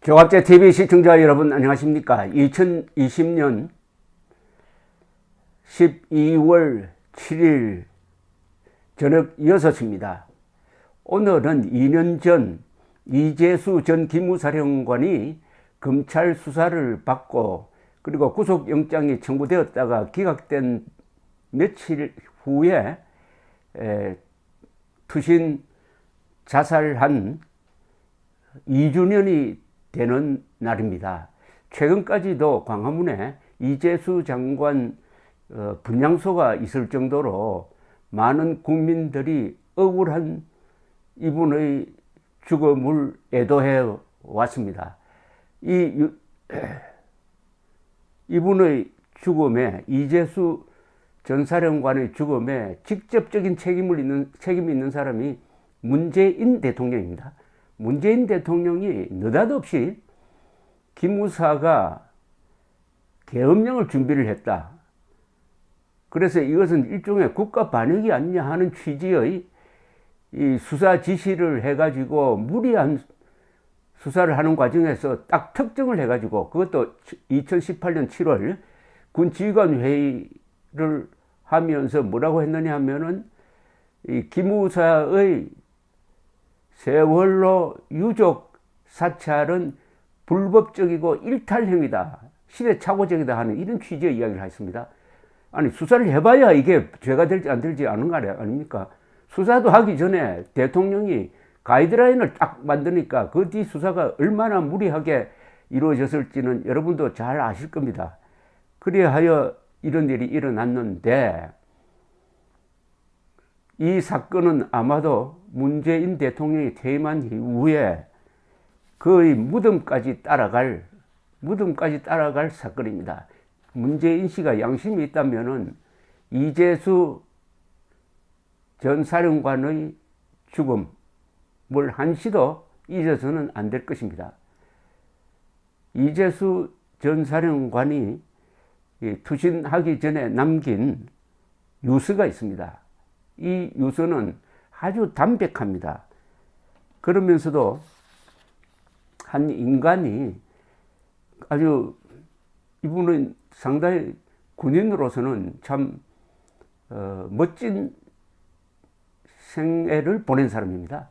조갑제TV 시청자 여러분 안녕하십니까. 2020년 12월 7일 저녁 6시입니다. 오늘은 2년 전 이재수 전 기무사령관이 검찰 수사를 받고 그리고 구속영장이 청구되었다가 기각된 며칠 후에 투신 자살한 2주년이 되는 날입니다. 최근까지도 광화문에 이재수 장관 분향소가 있을 정도로 많은 국민들이 억울한 이분의 죽음을 애도해 왔습니다. 이분의 죽음에, 이재수 전 사령관의 죽음에 직접적인 책임이 있는 사람이 문재인 대통령입니다. 문재인 대통령이 느닷없이 기무사가 계엄령을 준비를 했다. 그래서 이것은 일종의 국가 반역이 아니냐 하는 취지의 이 수사 지시를 해가지고 무리한 수사를 하는 과정에서 딱 특정을 해가지고, 그것도 2018년 7월 군 지휘관 회의를 하면서 뭐라고 했느냐 하면은 이 기무사의 세월호 유족 사찰은 불법적이고 일탈행위다, 시대착오적이다 하는 이런 취지의 이야기를 했습니다. 아니, 수사를 해봐야 이게 죄가 될지 안 될지 아는 거 아닙니까? 수사도 하기 전에 대통령이 가이드라인을 딱 만드니까 그 뒤 수사가 얼마나 무리하게 이루어졌을지는 여러분도 잘 아실 겁니다. 그리하여 이런 일이 일어났는데, 이 사건은 아마도 문재인 대통령이 퇴임한 이후에 그의 무덤까지 따라갈 사건입니다. 문재인 씨가 양심이 있다면은 이재수 전 사령관의 죽음을 한시도 잊어서는 안 될 것입니다. 이재수 전 사령관이 투신하기 전에 남긴 유서가 있습니다. 이 유서는 아주 담백합니다. 그러면서도 한 인간이 아주, 이분은 상당히 군인으로서는 참 멋진 생애를 보낸 사람입니다.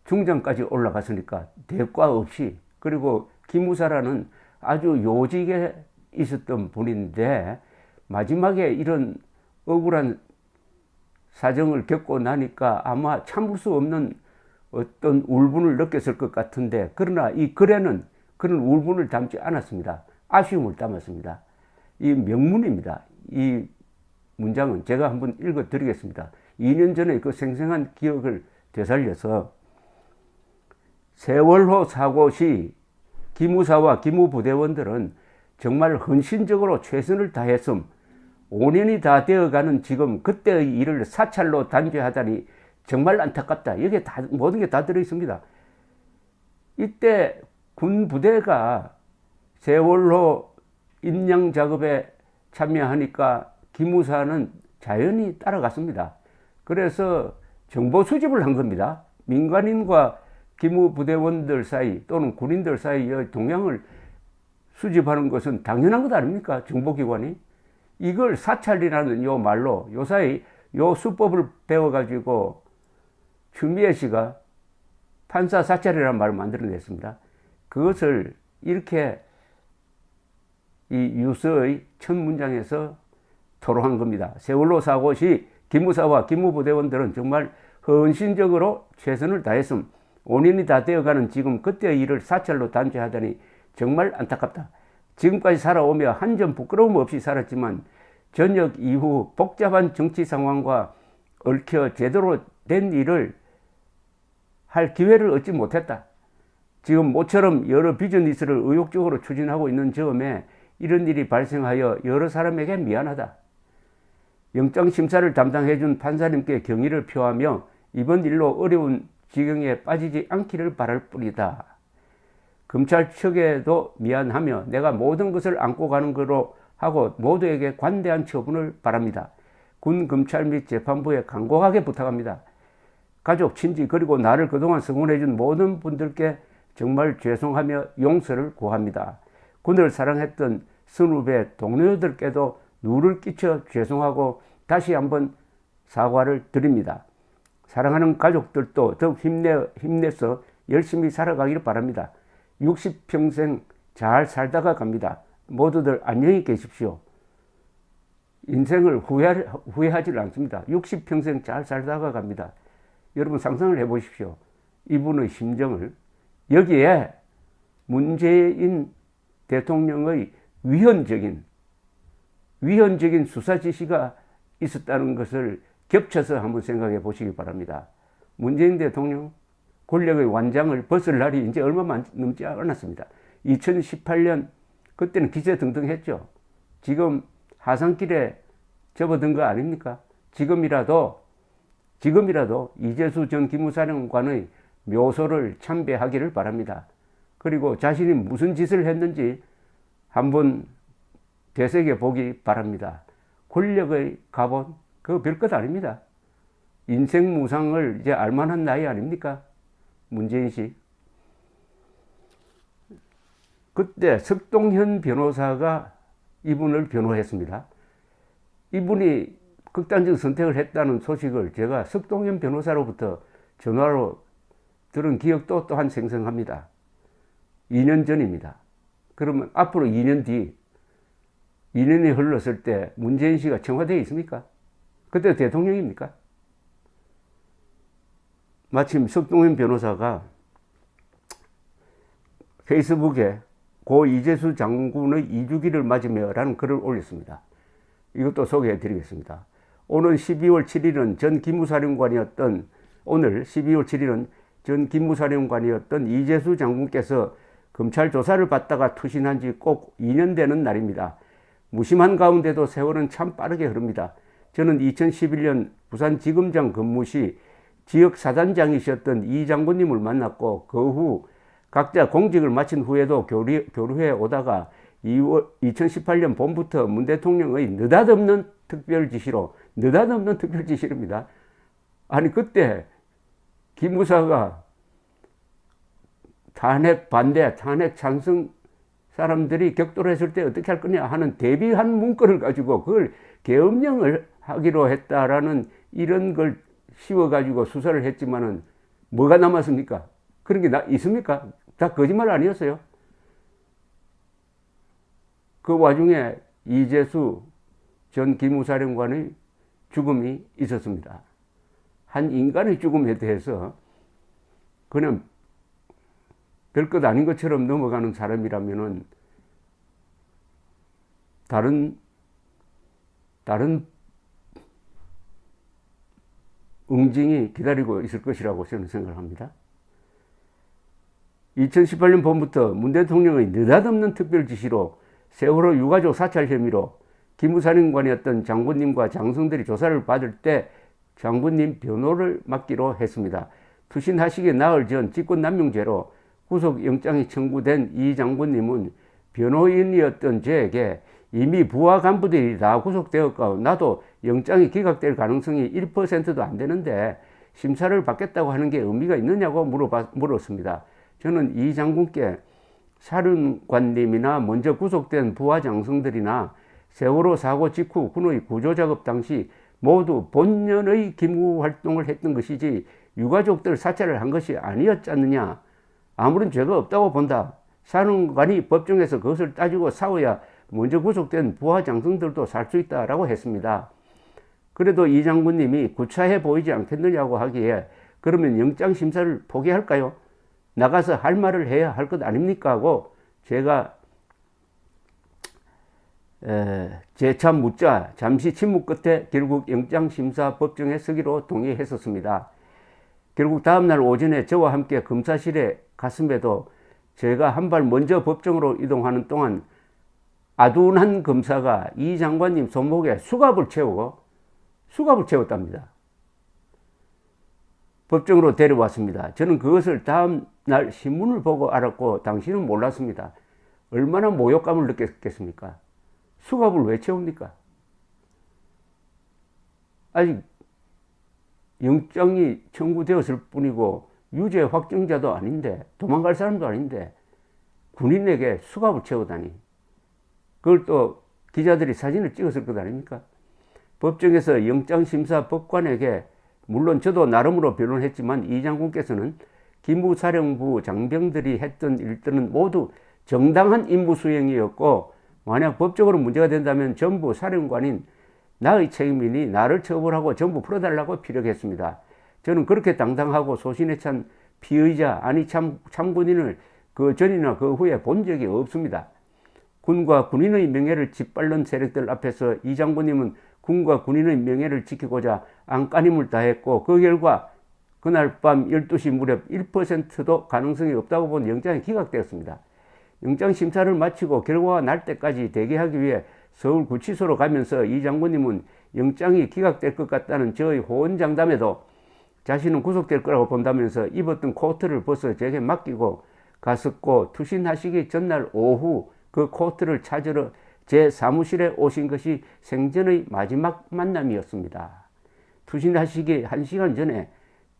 중장까지 올라갔으니까 대과 없이. 그리고 기무사라는 아주 요직에 있었던 분인데 마지막에 이런 억울한 사정을 겪고 나니까 아마 참을 수 없는 어떤 울분을 느꼈을 것 같은데, 그러나 이 글에는 그런 울분을 담지 않았습니다. 아쉬움을 담았습니다. 이 명문입니다. 이 문장은 제가 한번 읽어 드리겠습니다. 2년 전에 그 생생한 기억을 되살려서, 세월호 사고 시 기무사와 기무부대원들은 정말 헌신적으로 최선을 다했음. 5년이 다 되어가는 지금 그때의 일을 사찰로 단죄하다니 정말 안타깝다. 여기에 모든 게 다 들어있습니다. 이때 군 부대가 세월호 인양 작업에 참여하니까 기무사는 자연히 따라갔습니다. 그래서 정보 수집을 한 겁니다. 민간인과 기무부대원들 사이 또는 군인들 사이의 동향을 수집하는 것은 당연한 것 아닙니까? 정보기관이. 이걸 사찰이라는 요 말로, 요사이 요 수법을 배워가지고 추미애 씨가 판사 사찰이라는 말을 만들어냈습니다. 그것을 이렇게 이 유서의 첫 문장에서 토로한 겁니다. 세월호 사고 시 기무사와 기무부대원들은 정말 헌신적으로 최선을 다했음. 5년이 다 되어가는 지금 그때의 일을 사찰로 단죄하다니 정말 안타깝다. 지금까지 살아오며 한 점 부끄러움 없이 살았지만 전역 이후 복잡한 정치 상황과 얽혀 제대로 된 일을 할 기회를 얻지 못했다. 지금 모처럼 여러 비즈니스를 의욕적으로 추진하고 있는 즈음에 이런 일이 발생하여 여러 사람에게 미안하다. 영장심사를 담당해준 판사님께 경의를 표하며 이번 일로 어려운 지경에 빠지지 않기를 바랄 뿐이다. 검찰 측에도 미안하며 내가 모든 것을 안고 가는 거로 하고 모두에게 관대한 처분을 바랍니다. 군, 검찰 및 재판부에 간곡하게 부탁합니다. 가족, 친지 그리고 나를 그동안 성원해 준 모든 분들께 정말 죄송하며 용서를 구합니다. 군을 사랑했던 선후배 동료들께도 누를 끼쳐 죄송하고 다시 한번 사과를 드립니다. 사랑하는 가족들도 더욱 힘내서 열심히 살아가기를 바랍니다. 60평생 잘 살다가 갑니다. 모두들 안녕히 계십시오. 인생을 후회하지 않습니다. 60평생 잘 살다가 갑니다. 여러분 상상을 해보십시오. 이분의 심정을. 여기에 문재인 대통령의 위헌적인 수사 지시가 있었다는 것을 겹쳐서 한번 생각해 보시기 바랍니다. 문재인 대통령 권력의 완장을 벗을 날이 이제 얼마 남지 않았습니다. 2018년 그때는 기세등등했죠. 지금 하산길에 접어든 거 아닙니까? 지금이라도 이재수 전 기무사령관의 묘소를 참배하기를 바랍니다. 그리고 자신이 무슨 짓을 했는지 한번 되새겨 보기 바랍니다. 권력의 가본 그거 별것 아닙니다. 인생 무상을 이제 알만한 나이 아닙니까? 문재인 씨. 그때 석동현 변호사가 이분을 변호했습니다. 이분이 극단적 선택을 했다는 소식을 제가 석동현 변호사로부터 전화로 들은 기억도 또한 생생합니다. 2년 전입니다. 그러면 앞으로 2년 뒤, 2년이 흘렀을 때 문재인 씨가 청와대에 있습니까? 그때 대통령입니까? 마침 석동현 변호사가 페이스북에 고 이재수 장군의 2주기를 맞으며라는 글을 올렸습니다. 이것도 소개해 드리겠습니다. 오늘 12월 7일은 전 기무사령관이었던 이재수 장군께서 검찰 조사를 받다가 투신한 지 꼭 2년 되는 날입니다. 무심한 가운데도 세월은 참 빠르게 흐릅니다. 저는 2011년 부산지검장 근무 시 지역 사단장이셨던 이 장군님을 만났고 그 후 각자 공직을 마친 후에도 교류해 오다가 2018년 봄부터 문 대통령의 느닷없는 특별 지시로입니다. 아니 그때 기무사가 탄핵 반대, 탄핵 찬성 사람들이 격돌했을 때 어떻게 할 거냐 하는 대비한 문건을 가지고 그걸 계엄령을 하기로 했다라는 이런 걸 씌워가지고 수사를 했지만은 뭐가 남았습니까? 그런 게 있습니까? 다 거짓말 아니었어요? 그 와중에 이재수 전 기무사령관의 죽음이 있었습니다. 한 인간의 죽음에 대해서 그냥 별것 아닌 것처럼 넘어가는 사람이라면은 다른 응징이 기다리고 있을 것이라고 저는 생각합니다. 2018년 봄부터 문 대통령의 느닷없는 특별 지시로 세월호 유가족 사찰 혐의로 기무사령관이었던 장군님과 장성들이 조사를 받을 때 장군님 변호를 맡기로 했습니다. 투신하시기 나흘 전 직권남용죄로 구속영장이 청구된 이 장군님은 변호인이었던 저에게 이미 부하 간부들이 다 구속되었고 나도 영장이 기각될 가능성이 1%도 안 되는데 심사를 받겠다고 하는 게 의미가 있느냐고 물었습니다. 저는 이 장군께 사령관님이나 먼저 구속된 부하 장성들이나 세월호 사고 직후 군의 구조작업 당시 모두 본연의 기무활동을 했던 것이지 유가족들 사찰을 한 것이 아니었지 않느냐. 아무런 죄가 없다고 본다. 사령관이 법정에서 그것을 따지고 싸워야 먼저 구속된 부하 장성들도 살 수 있다라고 했습니다. 그래도 이 장군님이 구차해 보이지 않겠느냐고 하기에 그러면 영장 심사를 포기할까요? 나가서 할 말을 해야 할 것 아닙니까? 하고 제가 재차 묻자 잠시 침묵 끝에 결국 영장심사 법정에 서기로 동의했었습니다. 결국 다음날 오전에 저와 함께 검사실에 갔음에도 제가 한 발 먼저 법정으로 이동하는 동안 아둔한 검사가 이 장관님 손목에 수갑을 채웠답니다. 법정으로 데려왔습니다. 저는 그것을 다음 날 신문을 보고 알았고 당시는 몰랐습니다. 얼마나 모욕감을 느꼈겠습니까? 수갑을 왜 채웁니까? 아직 영장이 청구되었을 뿐이고 유죄 확정자도 아닌데, 도망갈 사람도 아닌데 군인에게 수갑을 채우다니. 그걸 또 기자들이 사진을 찍었을 것 아닙니까? 법정에서 영장심사법관에게, 물론 저도 나름으로 변론했지만 이 장군께서는 기무사령부 장병들이 했던 일들은 모두 정당한 임무 수행이었고, 만약 법적으로 문제가 된다면 전부 사령관인 나의 책임이니 나를 처벌하고 전부 풀어달라고 피력했습니다. 저는 그렇게 당당하고 소신에 찬 피의자, 아니 참군인을 그 전이나 그 후에 본 적이 없습니다. 군과 군인의 명예를 짓밟는 세력들 앞에서 이 장군님은 군과 군인의 명예를 지키고자 안간힘을 다했고, 그 결과 그날 밤 12시 무렵 1%도 가능성이 없다고 본 영장이 기각되었습니다. 영장심사를 마치고 결과가 날 때까지 대기하기 위해 서울구치소로 가면서 이 장군님은 영장이 기각될 것 같다는 저의 호언장담에도 자신은 구속될 거라고 본다면서 입었던 코트를 벗어 제게 맡기고 갔었고, 투신하시기 전날 오후 그 코트를 찾으러 제 사무실에 오신 것이 생전의 마지막 만남이었습니다. 투신하시기 1시간 전에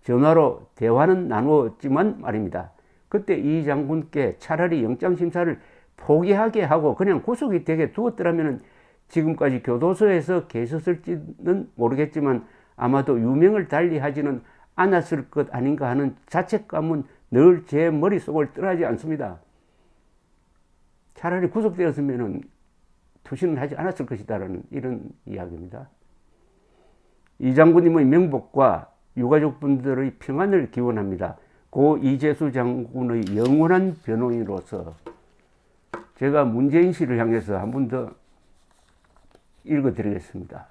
전화로 대화는 나누었지만 말입니다. 그때 이 장군께 차라리 영장심사를 포기하게 하고 그냥 구속이 되게 두었더라면 지금까지 교도소에서 계셨을지는 모르겠지만 아마도 유명을 달리하지는 않았을 것 아닌가 하는 자책감은 늘 제 머릿속을 떠나지 않습니다. 차라리 구속되었으면 투신을 하지 않았을 것이다라는 이런 이야기입니다. 이 장군님의 명복과 유가족분들의 평안을 기원합니다. 고 이재수 장군의 영원한 변호인으로서 제가 문재인 씨를 향해서 한 번 더 읽어드리겠습니다.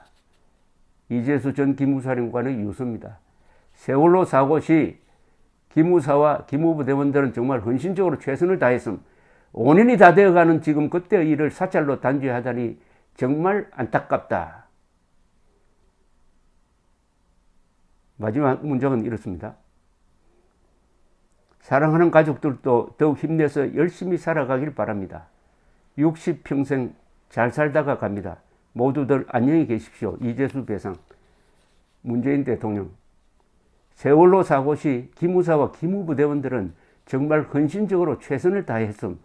이재수 전 기무사령관의 유서입니다. 세월호 사고 시 기무사와 기무부대원들은 정말 헌신적으로 최선을 다했음. 5년이 다 되어가는 지금 그때의 일을 사찰로 단죄하다니 정말 안타깝다. 마지막 문장은 이렇습니다. 사랑하는 가족들도 더욱 힘내서 열심히 살아가길 바랍니다. 60평생 잘 살다가 갑니다. 모두들 안녕히 계십시오. 이재수 배상. 문재인 대통령. 세월호 사고 시 기무사와 기무부대원들은 정말 헌신적으로 최선을 다했음.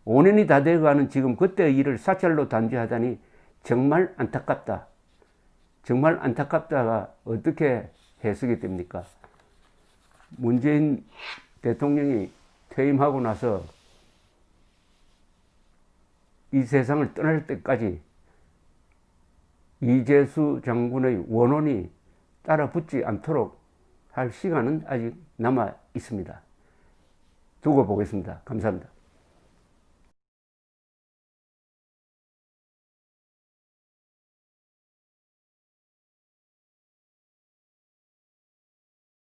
5년이 다 되어가는 지금 그때의 일을 사찰로 단죄하다니 정말 안타깝다. 정말 안타깝다가 어떻게 해석이 됩니까? 문재인 대통령이 퇴임하고 나서 이 세상을 떠날 때까지 이재수 장군의 원혼이 따라 붙지 않도록 할 시간은 아직 남아 있습니다. 두고 보겠습니다. 감사합니다.